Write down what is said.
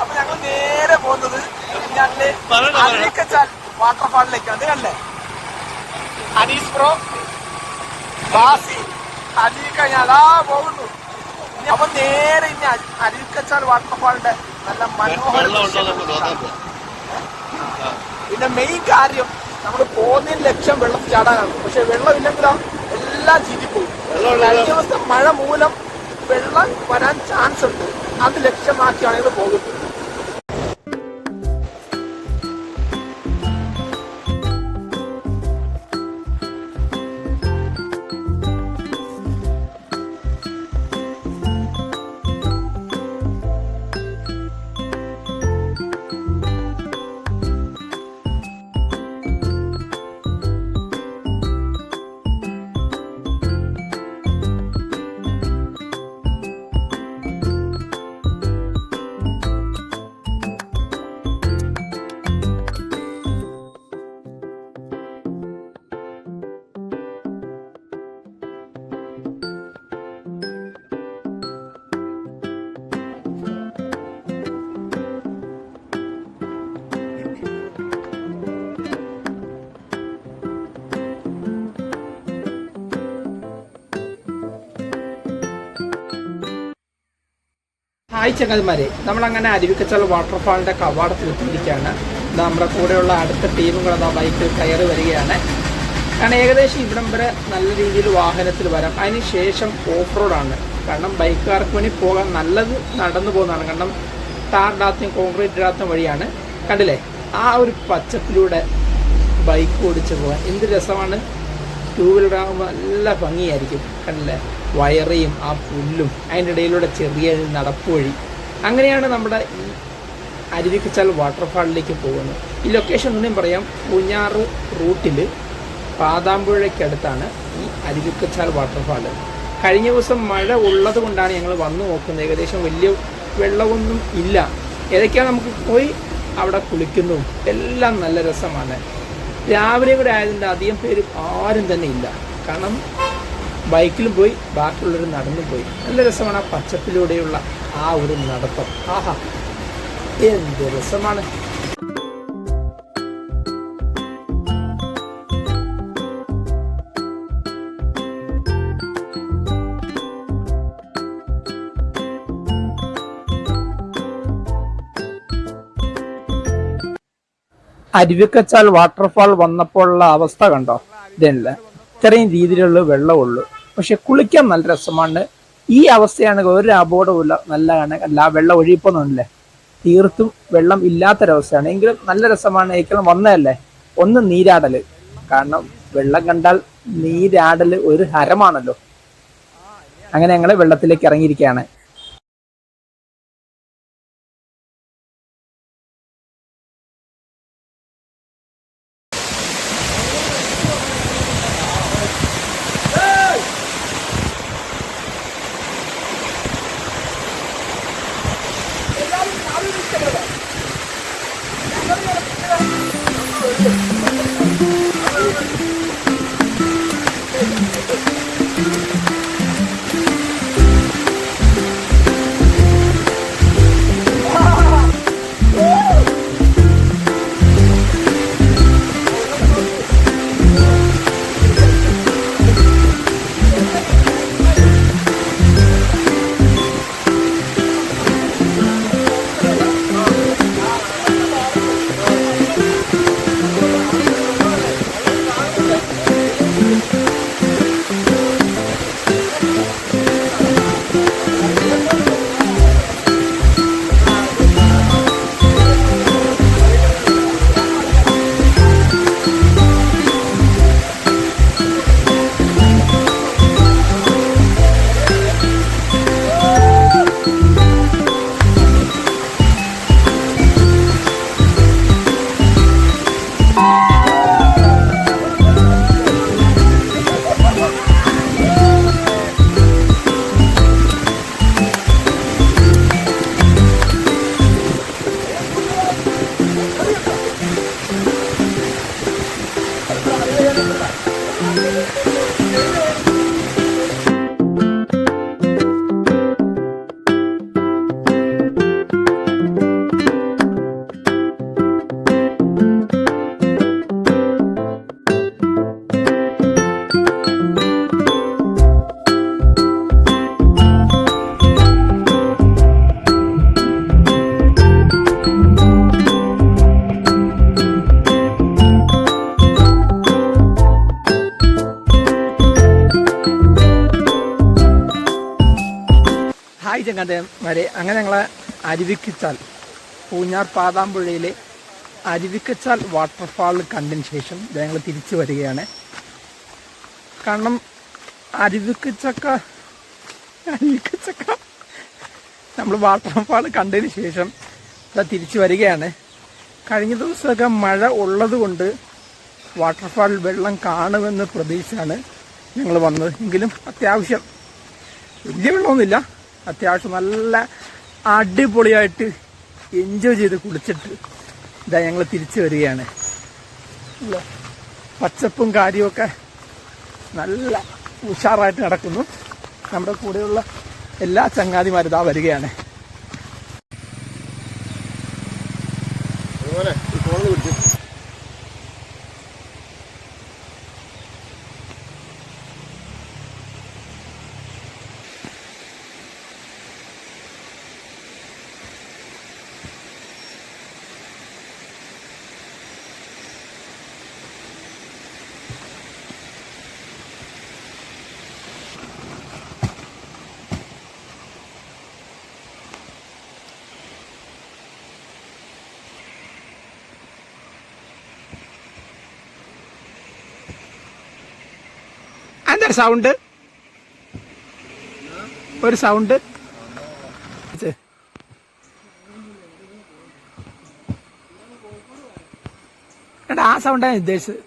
അപ്പൊ ഞങ്ങൾ നേരെ പോകുന്നത് അരുവിക്കച്ചാൽ വാട്ടർഫാളിലേക്കാണ്. അത് കണ്ടേ അനീസ് ബ്രോ ബാസി അരുവി കഴിഞ്ഞാൽ പോകുന്നു. അപ്പൊ നേരെ ഇനി അരുവിക്കച്ചാൽ വാട്ടർഫാളിന്റെ നല്ല മനോഹര. പിന്നെ മെയിൻ കാര്യം നമ്മൾ പോകുന്നതിന് ലക്ഷ്യം വെള്ളത്തിൽ ചാടാനാണ്. പക്ഷെ വെള്ളമില്ലെങ്കിലോ എല്ലാം ചീറ്റിപ്പോകും. കഴിഞ്ഞ ദിവസം മഴ മൂലം വെള്ളം വരാൻ ചാൻസ് ഉണ്ട്. അത് ലക്ഷ്യമാക്കിയാണ് ഇത് പോകുന്നത്. ഹായ് ചങ്ങന്മാരെ, നമ്മളങ്ങനെ അരുവിക്കച്ചാൽ വാട്ടർഫാളിൻ്റെ കവാടത്തിലെത്തിയിരിക്കുകയാണ്. നമ്മുടെ കൂടെയുള്ള അടുത്ത ടീമുകൾ ആ ബൈക്കിൽ കയറി വരികയാണ്. കാരണം ഏകദേശം ഇവിടം വരെ നല്ല രീതിയിൽ വാഹനത്തിൽ വരാം. അതിന് ശേഷം ഓഫ് റോഡാണ്. കാരണം ബൈക്കുകാർക്ക് വേണ്ടി പോകാൻ നല്ലത് നടന്നു പോകുന്നതാണ്. കാരണം ടാറിടാത്തയും കോൺക്രീറ്റ് ഇടാത്ത വഴിയാണ്. കണ്ടില്ലേ, ആ ഒരു പച്ചപ്പിലൂടെ ബൈക്ക് ഓടിച്ച് പോകാൻ എന്ത് രസമാണ്. ടൂ വീലർ ആകുമ്പോൾ നല്ല ഭംഗിയായിരിക്കും. കണ്ടില്ലേ, വയറയും ആ പുല്ലും അതിൻ്റെ ഇടയിലൂടെ ചെറിയ നടപ്പ് വഴി. അങ്ങനെയാണ് നമ്മുടെ ഈ അരുവിക്കച്ചാൽ വാട്ടർഫാളിലേക്ക് പോകുന്നത്. ഈ ലൊക്കേഷൻ ഒന്നും പറയാം, പൂഞ്ഞാറ് റൂട്ടിൽ പാതാമ്പുഴയ്ക്കടുത്താണ് ഈ അരുവിക്കച്ചാൽ വാട്ടർഫാൾ. കഴിഞ്ഞ ദിവസം മഴ ഉള്ളത് കൊണ്ടാണ് ഞങ്ങൾ വന്നു നോക്കുന്നത്. ഏകദേശം വലിയ വെള്ളമൊന്നും ഇല്ല. ഏതൊക്കെയാണ് നമുക്ക് പോയി അവിടെ കുളിക്കുന്നു, എല്ലാം നല്ല രസമാണ്. രാവിലെ കൂടെ ആയതുകൊണ്ട് അധികം പേര് ആരും തന്നെ ഇല്ല. കാരണം ബൈക്കിലും പോയി ബാക്കിയുള്ളവർ നടന്നും പോയി. നല്ല രസമാണ് ആ പച്ചപ്പിലൂടെയുള്ള ആ ഒരു നടത്തം. ആഹാ, എന്ത് രസമാണ്. അരുവിക്കച്ചാൽ വാട്ടർഫാൾ വന്നപ്പോഴുള്ള അവസ്ഥ കണ്ടോ? ഇതല്ല, ഇത്രയും രീതിയിലുള്ള വെള്ളമുള്ളൂ. പക്ഷെ കുളിക്കാൻ നല്ല രസമാണ്. ഈ അവസ്ഥയാണ് ഒരു അപകടവുമില്ല, നല്ലതാണ്. അല്ല, വെള്ളം ഒഴിയിപ്പൊന്നുമില്ലേ, തീർത്തും വെള്ളം ഇല്ലാത്തൊരവസ്ഥയാണ്. എങ്കിലും നല്ല രസമാണ്. ഏക്കലും വന്നതല്ലേ ഒന്ന് നീരാടല്. കാരണം വെള്ളം കണ്ടാൽ നീരാടല് ഒരു ഹരമാണല്ലോ. അങ്ങനെ ഞങ്ങൾ വെള്ളത്തിലേക്ക് ഇറങ്ങിയിരിക്കുകയാണ്. ചങ്ങാതിമാരെ, അങ്ങനെ ഞങ്ങളെ അരുവിക്കച്ചാൽ പൂഞ്ഞാർ പാതാമ്പുഴയിലെ അരുവിക്കച്ചാൽ വാട്ടർഫാൾ കണ്ടതിന് ശേഷം ഞങ്ങൾ തിരിച്ചു വരികയാണ്. കാരണം അരുവിക്കച്ചക്ക നമ്മൾ വാട്ടർഫാൾ കണ്ടതിന് ശേഷം തിരിച്ചു വരികയാണ്. കഴിഞ്ഞ ദിവസമൊക്കെ മഴ ഉള്ളത് കൊണ്ട് വാട്ടർഫാൾ വെള്ളം കാണുമെന്ന് പ്രതീക്ഷയാണ് ഞങ്ങൾ വന്നത്. എങ്കിലും അത്യാവശ്യം വലിയ വെള്ളമൊന്നുമില്ല, അത്യാവശ്യം നല്ല അടിപൊളിയായിട്ട് എൻജോയ് ചെയ്ത് കുളിച്ചിട്ട് ഇതാ ഞങ്ങൾ തിരിച്ചു വരികയാണ്. പച്ചപ്പും കാര്യമൊക്കെ നല്ല ഉഷാറായിട്ട് നടക്കുന്നു. നമ്മുടെ കൂടെയുള്ള എല്ലാ ചങ്ങാതിമാരും ഇതാ വരികയാണ്. എന്താ സൗണ്ട്? ഒരു സൗണ്ട് എടാ, ആ സൗണ്ടാണ് ഉദ്ദേശിച്ചത്.